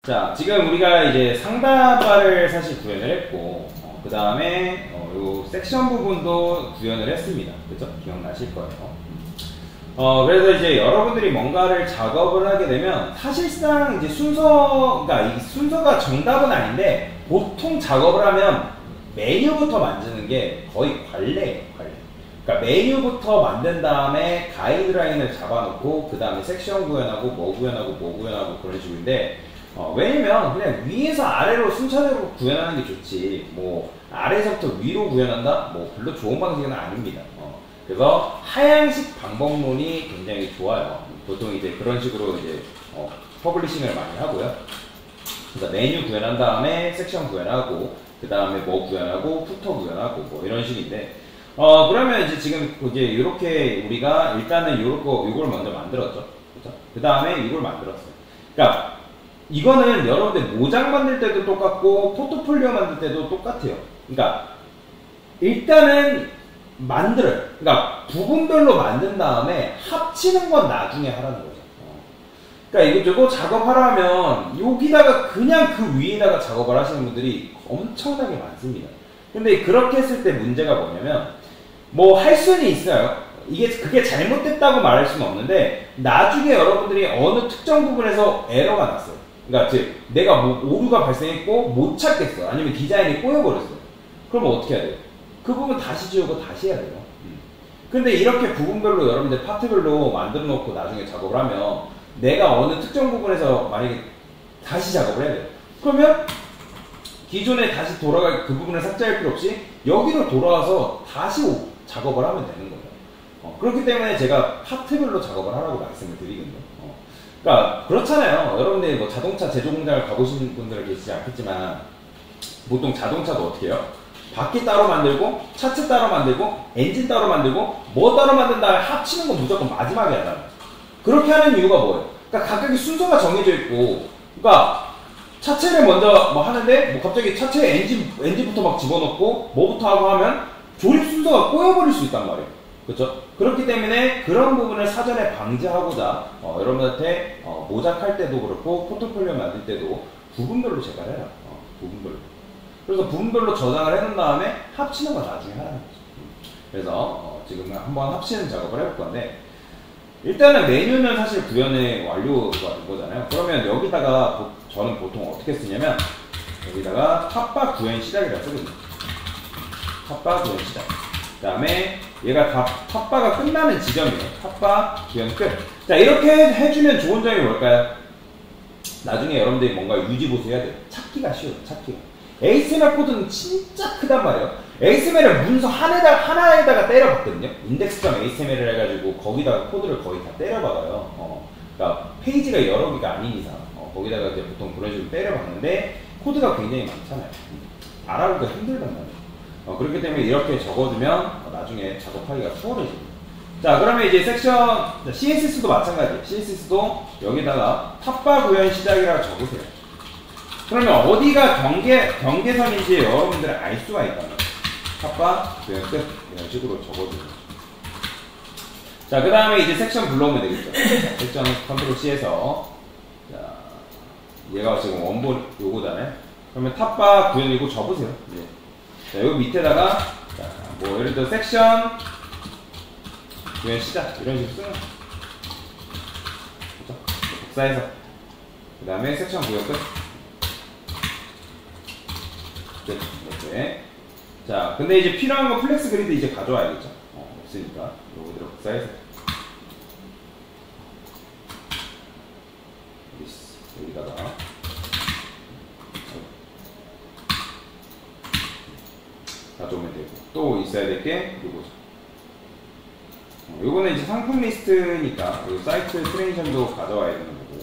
자, 지금 우리가 이제 상단바를 사실 구현을 했고, 그 다음에 요 섹션 부분도 구현을 했습니다. 그죠? 기억나실 거예요. 그래서 이제 여러분들이 뭔가를 작업을 하게 되면 사실상 이제 그러니까 이 순서가 정답은 아닌데 보통 작업을 하면 메뉴부터 만드는 게 거의 관례예요, 관례. 그러니까 메뉴부터 만든 다음에 가이드라인을 잡아놓고 그 다음에 섹션 구현하고 뭐 구현하고 뭐 구현하고 그런 식인데 왜냐면 그냥 위에서 아래로 순차적으로 구현하는 게 좋지 뭐 아래에서부터 위로 구현한다? 뭐 별로 좋은 방식은 아닙니다. 그래서 하향식 방법론이 굉장히 좋아요. 보통 이제 그런 식으로 이제 퍼블리싱을 많이 하고요. 그래서 메뉴 구현한 다음에 섹션 구현하고 그 다음에 뭐 구현하고 푸터 구현하고 뭐 이런 식인데 그러면 이제 지금 이제 이렇게 우리가 일단은 요걸 먼저 만들었죠. 그죠? 그 다음에 이걸 만들었어요. 그러니까 이거는 여러분들 모작 만들 때도 똑같고 포트폴리오 만들 때도 똑같아요. 그러니까 일단은 만들어요. 그러니까 부분별로 만든 다음에 합치는 건 나중에 하라는 거죠. 그러니까 이것저것 작업하려면 여기다가 그냥 그 위에다가 작업을 하시는 분들이 엄청나게 많습니다. 근데 그렇게 했을 때 문제가 뭐냐면 뭐 할 수는 있어요. 그게 잘못됐다고 말할 수는 없는데 나중에 여러분들이 어느 특정 부분에서 에러가 났어요. 그러니까 즉 내가 뭐 오류가 발생했고 못 찾겠어. 아니면 디자인이 꼬여버렸어요. 그러면 어떻게 해야 돼요? 그 부분 다시 지우고 다시 해야 돼요. 근데 이렇게 부분별로 여러분들 파트별로 만들어 놓고 나중에 작업을 하면 내가 어느 특정 부분에서 만약에 다시 작업을 해야 돼요. 그러면 기존에 다시 돌아갈 그 부분을 삭제할 필요 없이 여기로 돌아와서 다시 작업을 하면 되는 거예요. 그렇기 때문에 제가 파트별로 작업을 하라고 말씀을 드리거든요. 그러니까 그렇잖아요. 여러분들이 뭐 자동차 제조 공장을 가보신 분들은 계시지 않겠지만 보통 자동차도 어떻게 해요? 바퀴 따로 만들고 차체 따로 만들고 엔진 따로 만들고 뭐 따로 만든 다음에 합치는 건 무조건 마지막에 하잖아요. 그렇게 하는 이유가 뭐예요? 그러니까 각각의 순서가 정해져 있고 그러니까 차체를 먼저 뭐 하는데 뭐 갑자기 차체에 엔진부터 막 집어넣고 뭐부터 하고 하면 조립 순서가 꼬여버릴 수 있단 말이에요. 그렇죠? 그렇기 때문에 그런 부분을 사전에 방지하고자 여러분한테 모작할 때도 그렇고 포트폴리오 만들 때도 부분별로 제가 해요. 부분별로. 그래서 부분별로 저장을 해놓은 다음에 합치는 건 나중에 하라는 거죠. 그래서 지금 한번 합치는 작업을 해볼 건데 일단은 메뉴는 사실 구현의 완료가 된 거잖아요. 그러면 여기다가 저는 보통 어떻게 쓰냐면 여기다가 탑바 구현 시작이라고 쓰거든요. 탑바 구현 시작. 그 다음에 얘가 다 탑바가 끝나는 지점이에요. 탑바 구현 끝. 자 이렇게 해주면 좋은 점이 뭘까요? 나중에 여러분들이 뭔가 유지보수 해야 돼요. 찾기가 쉬워요. 찾기가. XML 코드는 진짜 크단 말이에요. XML을 문서 하나에다가 때려봤거든요. index.html을 해가지고 거기다가 코드를 거의 다 때려박아요. 그러니까 페이지가 여러 개가 아닌 이상 거기다가 이제 보통 그런 식으로 때려봤는데 코드가 굉장히 많잖아요. 알아보기가 힘들단 말이에요. 그렇기 때문에 이렇게 적어두면 나중에 작업하기가 수월해집니다. 자 그러면 이제 섹션 CSS도 마찬가지예요. CSS도 여기다가 탑바 구현 시작이라고 적으세요. 그러면 어디가 경계선인지 여러분들은 알 수가 있단 말이에요. 탑바 구현 끝 이런 식으로 적어주는 거죠. 자 그 다음에 이제 섹션 불러오면 되겠죠. 섹션 컨트롤 C에서 자, 얘가 지금 원본 요거잖아요. 그러면 탑바 구현이고 접으세요. 이제. 자 여기 밑에다가 자, 뭐 예를 들어 섹션 구현 시작 이런 식으로 쓰는 거죠. 복사해서 그 다음에 섹션 구현 끝. 이렇게. 자, 근데 이제 필요한 거 플렉스 그리드 이제 가져와야겠죠. 없으니까 요거 그대로 복사해서 여기다가 가져오면 되고 또 있어야 될 게 요거죠. 요거는 이제 상품 리스트니까 요 사이트 트레이션도 가져와야 되는 거고.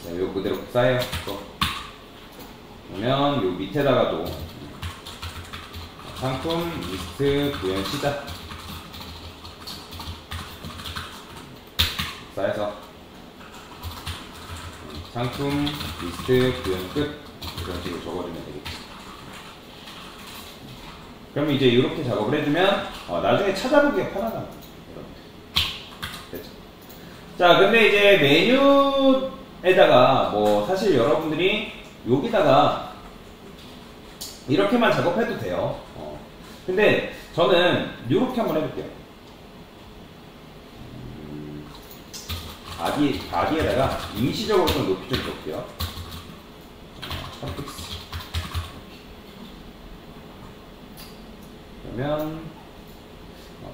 자, 요거 그대로 복사해요. 그러면 요 밑에다가도 상품 리스트 구현 시작 복사해서 상품 리스트 구현 끝 이런 식으로 적어주면 되겠죠. 그러면 이제 이렇게 작업을 해주면 나중에 찾아보기가 편하다. 됐죠. 자 근데 이제 메뉴 에다가 뭐 사실 여러분들이 여기다가 이렇게만 작업해도 돼요. 근데 저는 이렇게 한번 해볼게요. 바디에다가 임시적으로 좀 높이 좀 줄게요. 1000픽스. 그러면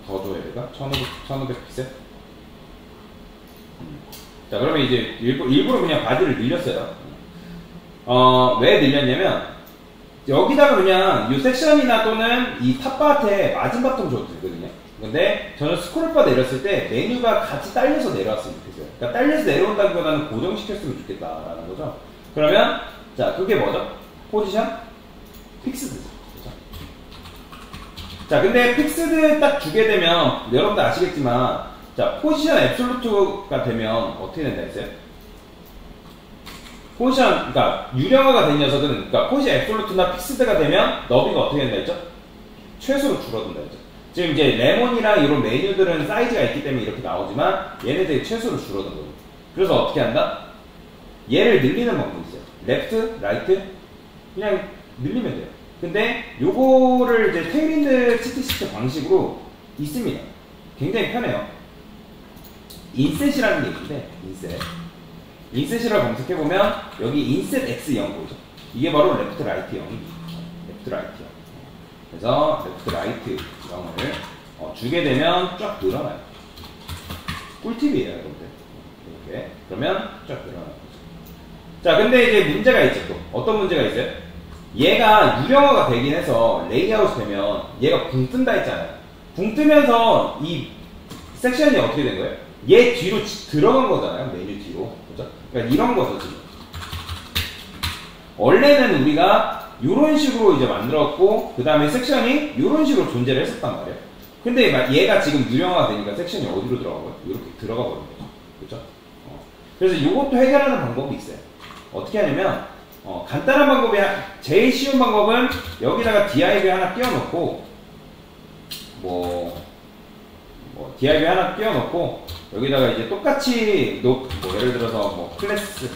더 줘야 될까? 1500픽셀? 자, 그러면 이제 일부러 그냥 바디를 늘렸어요. 왜 늘렸냐면 여기다가 그냥 이 섹션이나 또는 이 탑바한테 마진바텀 줘도 되거든요. 근데 저는 스크롤바 내렸을 때 메뉴가 같이 딸려서 내려왔으면 좋겠어요. 그러니까 딸려서 내려온다기보다는 고정시켰으면 좋겠다라는 거죠. 그러면 자, 그게 뭐죠? 포지션 픽스드. 그렇죠? 자, 근데 픽스드 딱 주게 되면 여러분들 아시겠지만, 자, 포지션 앱솔루트가 되면 어떻게 된다 했어요? 포지션, 그러니까 유령화가 된 녀석은, 그러니까 포지션 앱솔루트나 픽스드가 되면 너비가 어떻게 된다 했죠? 최소로 줄어든다 했죠. 지금 이제 레몬이랑 이런 메뉴들은 사이즈가 있기 때문에 이렇게 나오지만 얘네들이 최소로 줄어든 거예요. 그래서 어떻게 한다? 얘를 늘리는 방법이 있어요. 레프트, 라이트, 그냥 늘리면 돼요. 근데 요거를 이제 테일윈드 치트시트 방식으로 있습니다. 굉장히 편해요. 인셋이라는 게 있는데, 인셋이라고 검색해보면 여기 인셋 X0 보이죠? 이게 바로 레프트 라이트 0입니다. 레프트 라이트 0. 그래서 레프트 라이트 0을 주게 되면 쫙 늘어나요. 꿀팁이에요, 여러분들. 이렇게. 그러면 쫙 늘어나요. 자, 근데 이제 문제가 있죠, 또. 어떤 문제가 있어요? 얘가 유령화가 되긴 해서 레이아웃이 되면 얘가 붕 뜬다 했잖아요. 붕 뜨면서 이 섹션이 어떻게 된 거예요? 얘 뒤로 들어간 거잖아요, 메뉴 뒤로. 그죠? 그러니까 이런 거죠, 지금. 원래는 우리가 이런 식으로 이제 만들었고, 그 다음에 섹션이 이런 식으로 존재를 했었단 말이에요. 근데 얘가 지금 유령화가 되니까 섹션이 어디로 들어가고요? 이렇게 들어가 버린 거죠. 그죠? 그래서 이것도 해결하는 방법이 있어요. 어떻게 하냐면, 간단한 방법이, 제일 쉬운 방법은 여기다가 div 하나 띄워놓고, div 하나 띄워놓고, 여기다가 이제 똑같이, 예를 들어서 클래스,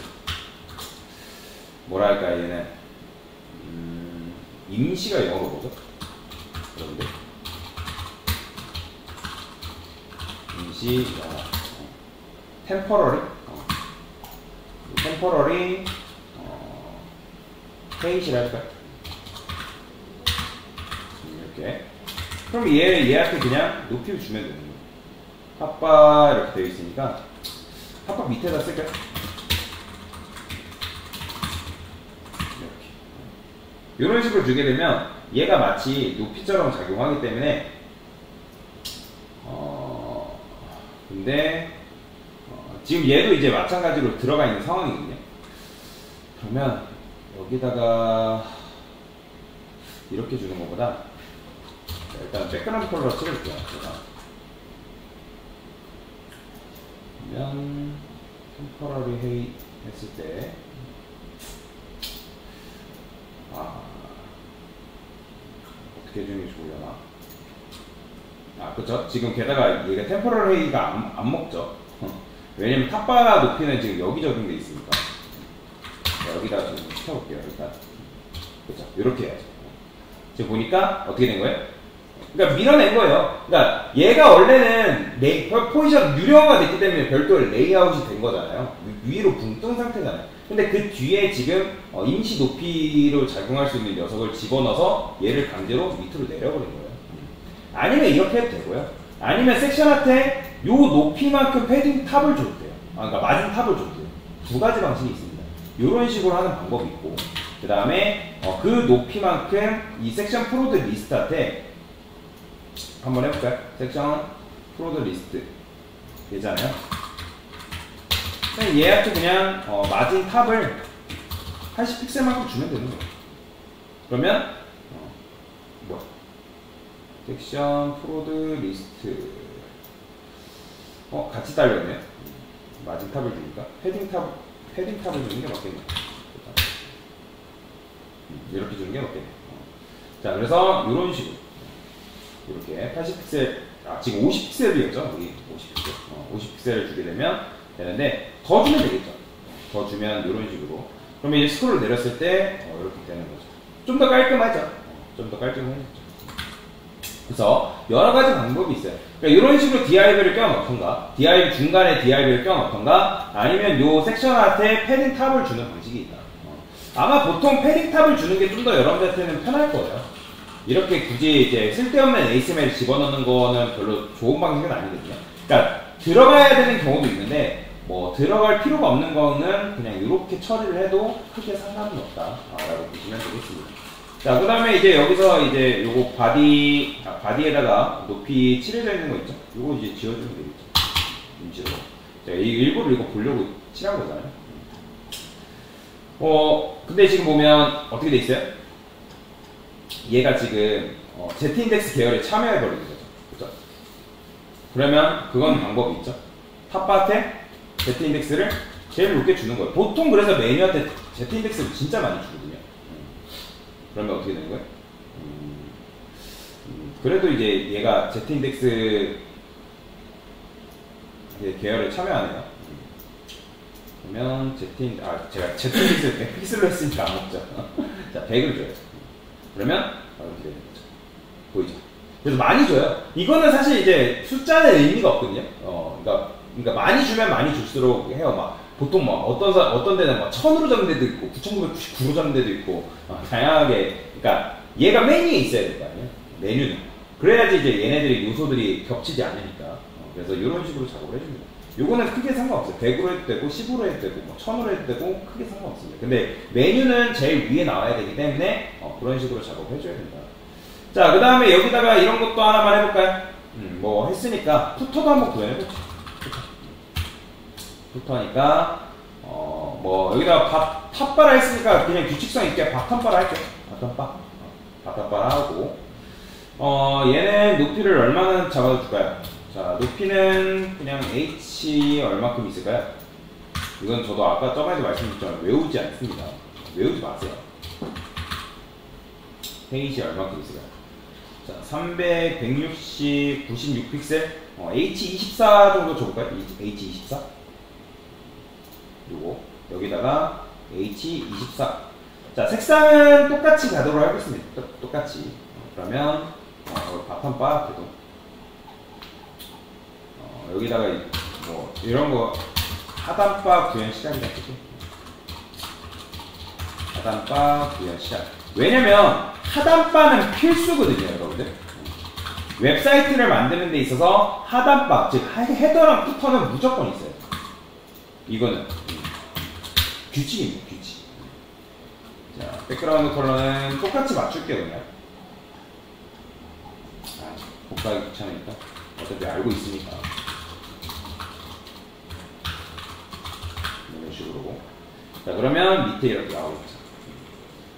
뭐랄까, 얘는, 임시가 영어로 뭐죠? 여러분들? 임시, temporary? temporary, 페이지를 할까요? 이렇게. 그럼 얘한테 그냥 높이를 주면 되는 거예요. 핫바 이렇게 되어 있으니까 핫바 밑에다 쓸까요? 이렇게. 이런 식으로 주게 되면 얘가 마치 높이처럼 작용하기 때문에 근데 지금 얘도 이제 마찬가지로 들어가 있는 상황이거든요. 그러면 여기다가 이렇게 주는 것보다 일단 백그라운드 컬러 찍을게요. 그러면 템퍼러리 헤이 했을 때 어떻게 해주는 게 좋으려나? 그쵸? 지금 게다가 얘가 템퍼러리 헤이가 안 먹죠. 왜냐면 탑바 높이는 지금 여기 적용돼 있으니까. 여기다가 좀 시켜볼게요, 일단. 그쵸? 이렇게 해야죠. 지금 보니까 어떻게 된 거예요? 그러니까 밀어낸 거예요. 그러니까 얘가 원래는 포지션 유령화가 됐기 때문에 별도의 레이아웃이 된 거잖아요. 위로 붕 뜬 상태잖아요. 근데 그 뒤에 지금 임시 높이로 작용할 수 있는 녀석을 집어넣어서 얘를 강제로 밑으로 내려버린 거예요. 아니면 이렇게 해도 되고요. 아니면 섹션한테 요 높이만큼 패딩 탑을 줘도 돼요. 그러니까 마진 탑을 줘도 돼요. 두 가지 방식이 있습니다. 이런 식으로 하는 방법이 있고, 그 다음에 그 높이만큼 이 섹션 프로드 리스트한테 한번 해볼까요? 섹션 프로드 리스트 되잖아요. 얘한테 그냥 마진 탑을 80픽셀만큼 주면 되는 거예요. 그러면 섹션 프로드 리스트 같이 딸렸네요. 마진 탑을 주니까 패딩 탑을 주는 게 맞겠네요. 이렇게 주는 게 맞겠네요. 자, 그래서 이런 식으로 이렇게 80픽셀, 지금 50픽셀이었죠? 우리 50픽셀. 50픽셀을 주게 되면 되는데 더 주면 되겠죠? 더 주면 이런 식으로. 그러면 이제 스크롤 내렸을 때 이렇게 되는 거죠. 좀 더 깔끔하죠. 좀 더 깔끔하죠. 그래서 여러 가지 방법이 있어요. 그러니까 이런 식으로 DIV를 껴넣던가, DIV 중간에 DIV를 껴넣던가, 아니면 요 섹션 아트에 패딩 탑을 주는 방식이 있다. 아마 보통 패딩 탑을 주는 게 좀 더 여러분들한테는 편할 거예요. 이렇게 굳이 이제 쓸데없는 ASMR 집어넣는 거는 별로 좋은 방식은 아니거든요. 그러니까 들어가야 되는 경우도 있는데 뭐 들어갈 필요가 없는 거는 그냥 이렇게 처리를 해도 크게 상관은 없다라고 보시면 되겠습니다. 자, 그 다음에 이제 여기서 이제 요거 바디에다가 높이 칠해져 있는 거 있죠? 요거 이제 지워주면 되겠죠. 임시로. 자, 일부러 이거 보려고 칠한 거잖아요. 근데 지금 보면 어떻게 돼 있어요? 얘가 지금 Z인덱스 계열에 참여해버리는 거죠. 그죠? 그러면 그건 방법이 있죠. 탑바에 Z인덱스를 제일 높게 주는 거예요. 보통 그래서 메뉴한테 Z인덱스를 진짜 많이 주거든요. 그러면 어떻게 되는 거예요? 그래도 이제 얘가 Z인덱스 계열에 참여하네요. 그러면 제가 Z인덱스를 픽셀로 했으니까 안 먹죠. 자, 100을 줘요. 그러면 이렇게 되는 거죠. 보이죠? 그래서 많이 줘요. 이거는 사실 이제 숫자는 의미가 없거든요. 그러니까 많이 주면 많이 줄수록 해요. 막 보통 막 어떤 데는 막 1000으로 잡는 데도 있고 9999로 잡는 데도 있고 다양하게. 그러니까 얘가 메뉴에 있어야 될 거 아니에요. 메뉴는. 그래야지 이제 얘네들이 요소들이 겹치지 않으니까. 그래서 이런 식으로 작업을 해줍니다. 요거는 크게 상관없어요. 100으로 해도 되고 10으로 해도 되고 뭐 1000으로 해도 되고 크게 상관없습니다. 근데 메뉴는 제일 위에 나와야 되기 때문에 그런 식으로 작업을 해줘야 된다. 자, 그 다음에 여기다가 이런 것도 하나만 해볼까요? 뭐 했으니까 푸터도 한번 구현해보죠. 푸터니까 뭐 여기다가 탑바라 했으니까 그냥 규칙성 있게 바텀바라 할게요. 바텀바 하고 얘는 높이를 얼마나 잡아줄까요? 자, 높이는 그냥 H 얼마큼 있을까요? 이건 저도 아까 저번에도 말씀드렸지만 외우지 않습니다. 외우지 마세요. H 얼마큼 있을까요? 자, 300, 160, 96픽셀 H24 정도 줘볼까요? H24 그리고 여기다가 H24. 자, 색상은 똑같이 가도록 하겠습니다. 똑같이. 그러면 바텀바 그래도 여기다가 뭐 이런 거 하단바 구현 시작이다. 하단바 구현 시작. 왜냐면 하단바는 필수거든요, 여러분들. 웹사이트를 만드는 데 있어서 하단바, 즉 헤더랑 푸터는 무조건 있어요. 이거는 규칙입니다, 규칙. 자, 백그라운드 컬러는 똑같이 맞출게요, 그냥. 복사하기 귀찮으니까. 어차피 알고 있으니까. 이런 식으로. 자, 그러면 밑에 이렇게 나오겠죠.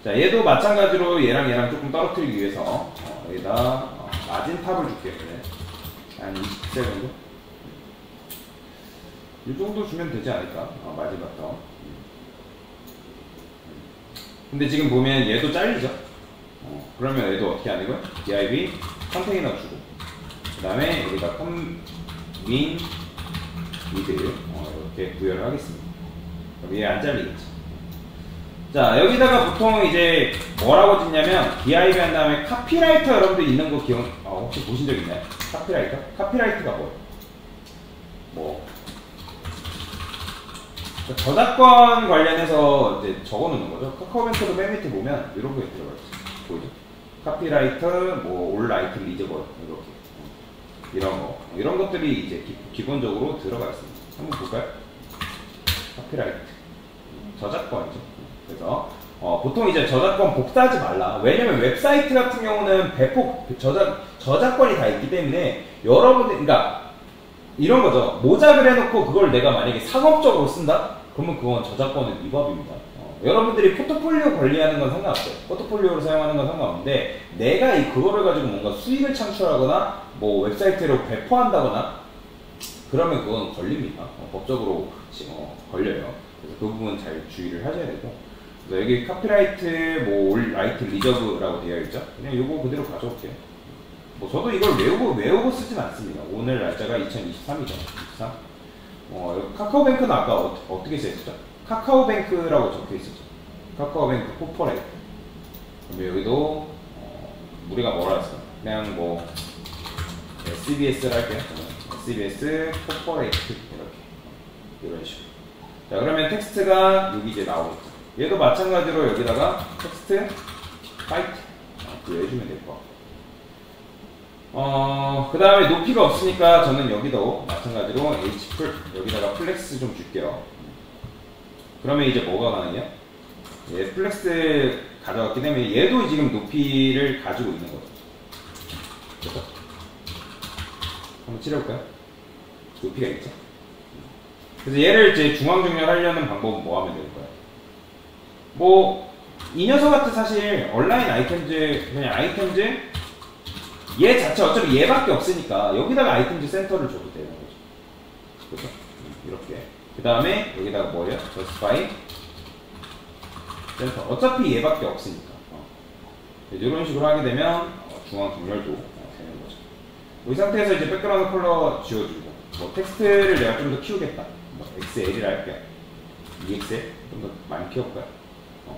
자, 얘도 마찬가지로 얘랑 조금 떨어뜨리기 위해서 여기다 마진 탑을 줄게요. 네. 한 20세 정도? 이 정도 주면 되지 않을까? 마지막부터. 근데 지금 보면 얘도 잘리죠? 그러면 얘도 어떻게 하는 거야? div 컨테이너 주고, 그 다음에 여기다 윈 미드 이렇게 구현을 하겠습니다. 그럼 얘 안 잘리겠지. 자, 여기다가 보통 이제 뭐라고 짓냐면 div 한 다음에 카피라이터 여러분들 있는 거 혹시 보신 적 있나요? 카피라이터? 카피라이터가 뭐예요? 뭐 저작권 관련해서 이제 적어놓는 거죠. 카카오뱅크도 맨 밑에 보면 이런 거에 들어가 있어요. 보이죠? 카피라이터, 뭐 올라이트 리저버 이렇게 이런 것들이 이제 기본적으로 들어가 있습니다. 한번 볼까요? 카피라이트 저작권이죠. 그래서 보통 이제 저작권 복사하지 말라. 왜냐면 웹사이트 같은 경우는 배포 저작권이 다 있기 때문에 여러분들, 그러니까 이런 거죠. 모작을 해놓고 그걸 내가 만약에 상업적으로 쓴다? 그러면 그건 저작권은 위법입니다. 여러분들이 포트폴리오 관리하는 건 상관없어요. 포트폴리오를 사용하는 건 상관없는데 내가 그거를 가지고 뭔가 수익을 창출하거나 뭐 웹사이트로 배포한다거나 그러면 그건 걸립니다. 법적으로 걸려요. 그래서 그 부분 잘 주의를 하셔야 되고, 그래서 여기 카피라이트 뭐 올라이트 리저브라고 되어 있죠. 그냥 이거 그대로 가져올게요. 뭐 저도 이걸 외우고 쓰진 않습니다. 오늘 날짜가 2023이죠. 23. 카카오뱅크는 아까 어떻게 써있었죠? 카카오뱅크라고 적혀 있었죠. 카카오뱅크 코퍼레이트. 그럼 여기도 우리가 뭐라 했어? 그냥 뭐 SBS를 할게요. SBS 코퍼레이트 이렇게 이런 식으로. 자, 그러면 텍스트가 여기 이제 나오겠죠. 얘도 마찬가지로 여기다가 텍스트 파이트 구해주면 될 것 같고. 그 다음에 높이가 없으니까 저는 여기도 마찬가지로 h풀 여기다가 플렉스 좀 줄게요. 그러면 이제 뭐가 가능해요? 얘 플렉스 가져갔기 때문에 얘도 지금 높이를 가지고 있는 거죠. 그렇죠? 한번 칠해볼까요? 높이가 있죠. 그래서 얘를 이제 중앙정렬하려는 방법은 뭐 하면 될까요? 뭐 이 녀석한테 사실 온라인 아이템즈 그냥 아이템즈 얘 자체 어차피 얘밖에 없으니까 여기다가 아이템즈 센터를 줘도 되는 거죠. 그렇죠? 이렇게. 그 다음에 여기다가 뭐예요? justify 센터. 어차피 얘밖에 없으니까. 이런 식으로 하게 되면 중앙 정렬도 되는 거죠. 이 상태에서 이제 백그라운드 컬러 지워주고, 뭐 텍스트를 내가 좀 더 키우겠다. 뭐 XL이라 할게요. EXL 좀 더 많이 키워볼까요?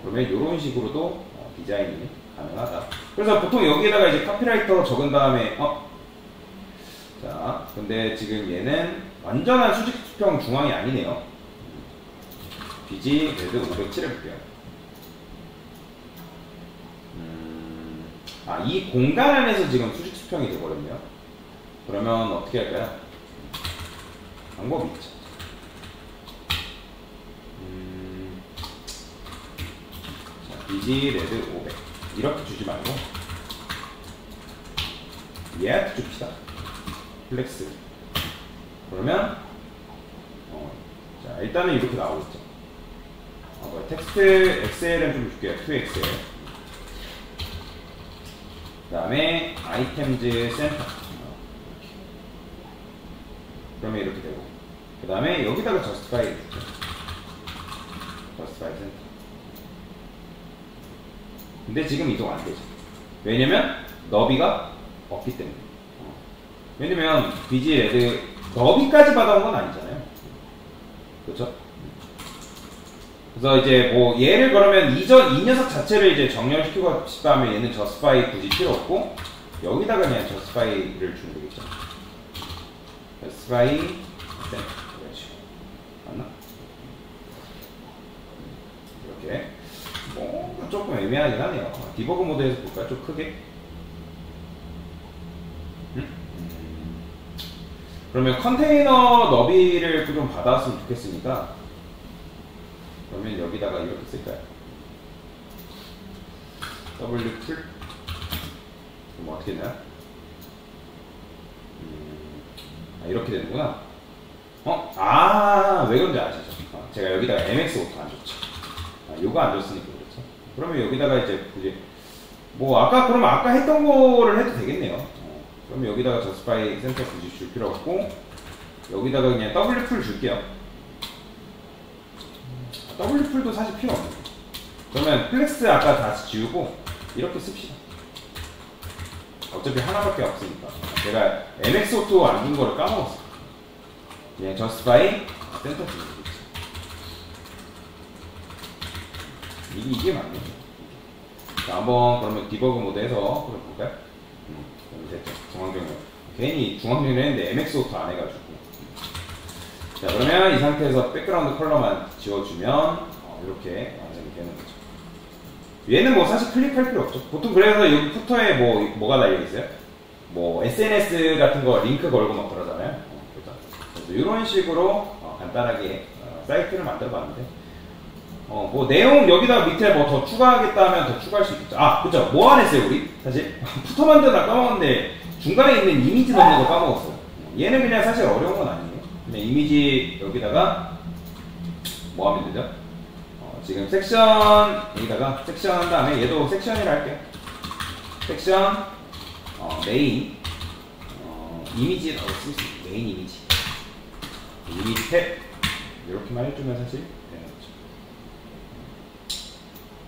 그러면 이런 식으로도 디자인이 가능하다. 그래서 보통 여기에다가 이제 카피라이터 적은 다음에 자, 근데 지금 얘는 완전한 수직수평 중앙이 아니네요. BG 레드 507 해볼게요. 이 공간 안에서 지금 수직수평이 되거든요. 그러면 어떻게 할까요? 방법이 있죠. BG 레드 500 이렇게 주지 말고 얘한테 줍시다. 플렉스. 그러면 자, 일단은 이렇게 나오겠죠. 텍스트 XL은 좀 줄게요. 2XL. 그 다음에 아이템즈 센터. 그러면 이렇게 되고, 그 다음에 여기다가 justify 줄게요. justify 센터. 근데 지금 이동 안 되죠. 왜냐면 너비가 없기 때문에. 왜냐면 BG 레드 너비까지 받아온 건 아니잖아요. 그렇죠? 그래서 이제 뭐 얘를 그러면 이 녀석 자체를 이제 정렬시키고 싶다 하면 얘는 justify 굳이 필요 없고 여기다가 그냥 justify를 주면 되겠죠. justify 그렇지. 맞나? 이렇게. 뭐 조금 애매하긴 하네요. 디버그 모드에서 볼까요? 좀 크게. 그러면 컨테이너 너비를 좀 받아왔으면 좋겠으니까 그러면 여기다가 이렇게 쓸까요? W 풀? 그럼 어떻게 되나요? 이렇게 되는구나. 왜 그런지 아시죠? 제가 여기다가 MX 오토 안 줬죠. 요거 안 줬으니까 그렇죠. 그러면 여기다가 이제 뭐 그러면 아까 했던 거를 해도 되겠네요. 그럼 여기다가 justify 센터 굳이 줄 필요 없고 여기다가 그냥 W 풀 줄게요. W 풀도 사실 필요 없네요. 그러면 플렉스 아까 다시 지우고 이렇게 씁시다. 어차피 하나밖에 없으니까. 제가 MX 오토 안 준 거를 까먹었어요. 그냥 justify 센터 주고. 이게 맞네요. 자, 한번 그러면 디버그 모드에서 그럼 볼까요? 됐죠. 중앙정렬. 괜히 중앙정렬 했는데 MX 오토 안 해가지고. 자, 그러면 이 상태에서 백그라운드 컬러만 지워주면 이렇게 완성이 되는 거죠. 얘는 뭐 사실 클릭할 필요 없죠. 보통 그래서 여기 푸터에 뭐가 달려있어요? 뭐 SNS 같은 거 링크 걸고 막 그러잖아요. 그래서 이런 식으로 간단하게 사이트를 만들어 봤는데 뭐 내용 여기다 밑에 뭐 더 추가하겠다 하면 더 추가할 수 있겠죠. 그쵸. 뭐 안 했어요 우리? 사실 푸터 만들다 까먹었는데 중간에 있는 이미지 넣는 거 까먹었어요. 얘는 그냥 사실 어려운 건 아니에요. 그냥 이미지 여기다가 뭐 하면 되죠? 지금 섹션 여기다가 섹션 한 다음에 얘도 섹션이라 할게요. 섹션 메인 이미지 쓸 수 있어요. 메인 이미지 탭 이렇게만 해주면 사실 되는 거죠.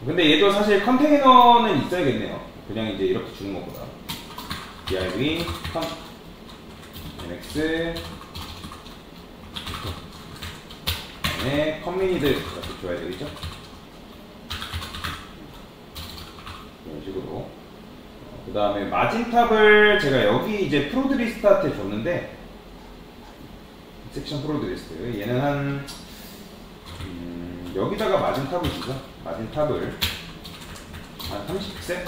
근데 얘도 사실 컨테이너는 있어야겠네요. 그냥 이제 이렇게 주는 것보다 div mx 그다음에 커뮤니티 줘야 되겠죠? 이런 식으로. 그 다음에 마진탑을 제가 여기 이제 프로드리스트한테 줬는데, 섹션 프로드리스트. 얘는 한, 여기다가 마진탑을 주죠. 마진탑을 한 30색?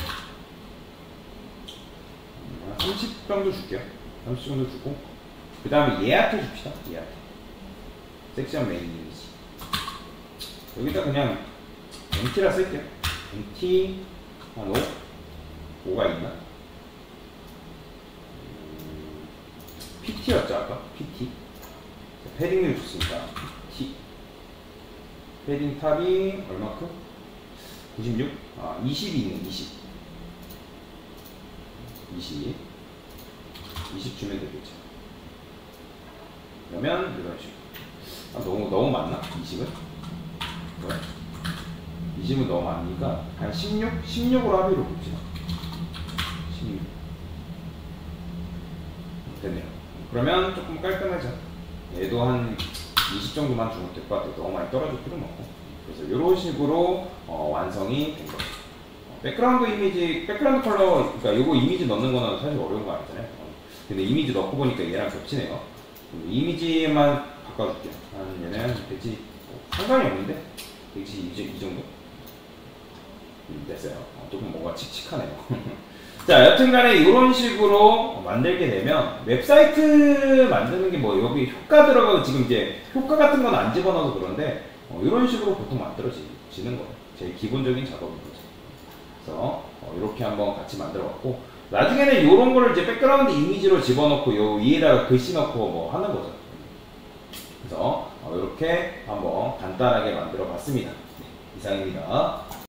30 정도 줄게요. 30 정도 주고, 그 다음에 얘한테 줍시다. 얘한테. 섹션 메인 이미지. 여기다 그냥 MT라 쓸게요. MT 한 5가 있나? PT였죠 아까? PT. 패딩을 줬으니까 PT. 패딩 탑이 얼마큼? 96? 아 20이 있네. 20 주면 되겠죠. 그러면 이런 식으로. 아, 너무 많나? 20은? 왜? 20은 너무 많으니까 한 16? 16으로 합의로 봅시다. 16 됐네요. 그러면 조금 깔끔하죠. 얘도 한 20 정도만 주면 될 것 같아요. 너무 많이 떨어질 필요는 없고. 그래서 이런 식으로 완성이 된 거죠. 백그라운드 이미지, 백그라운드 컬러, 그러니까 요거 이미지 넣는 거는 사실 어려운 거 아니잖아요. 근데 이미지 넣고 보니까 얘랑 겹치네요. 이미지만 바꿔줄게요. 한 얘는 대지 상관이 없는데? 대지 이 정도? 됐어요. 조금 뭔가 칙칙하네요. 자, 여튼간에 이런 식으로 만들게 되면 웹사이트 만드는 게 뭐 여기 효과 들어가고 지금 이제 효과 같은 건 안 집어넣어서 그런데 이런 식으로 보통 만들어지는 거예요. 제일 기본적인 작업인 거죠. 그래서 이렇게 한번 같이 만들어 봤고, 나중에는 이런 거를 이제 백그라운드 이미지로 집어넣고 요 위에다가 글씨 넣고 뭐 하는 거죠. 그래서 이렇게 한번 간단하게 만들어 봤습니다. 네, 이상입니다.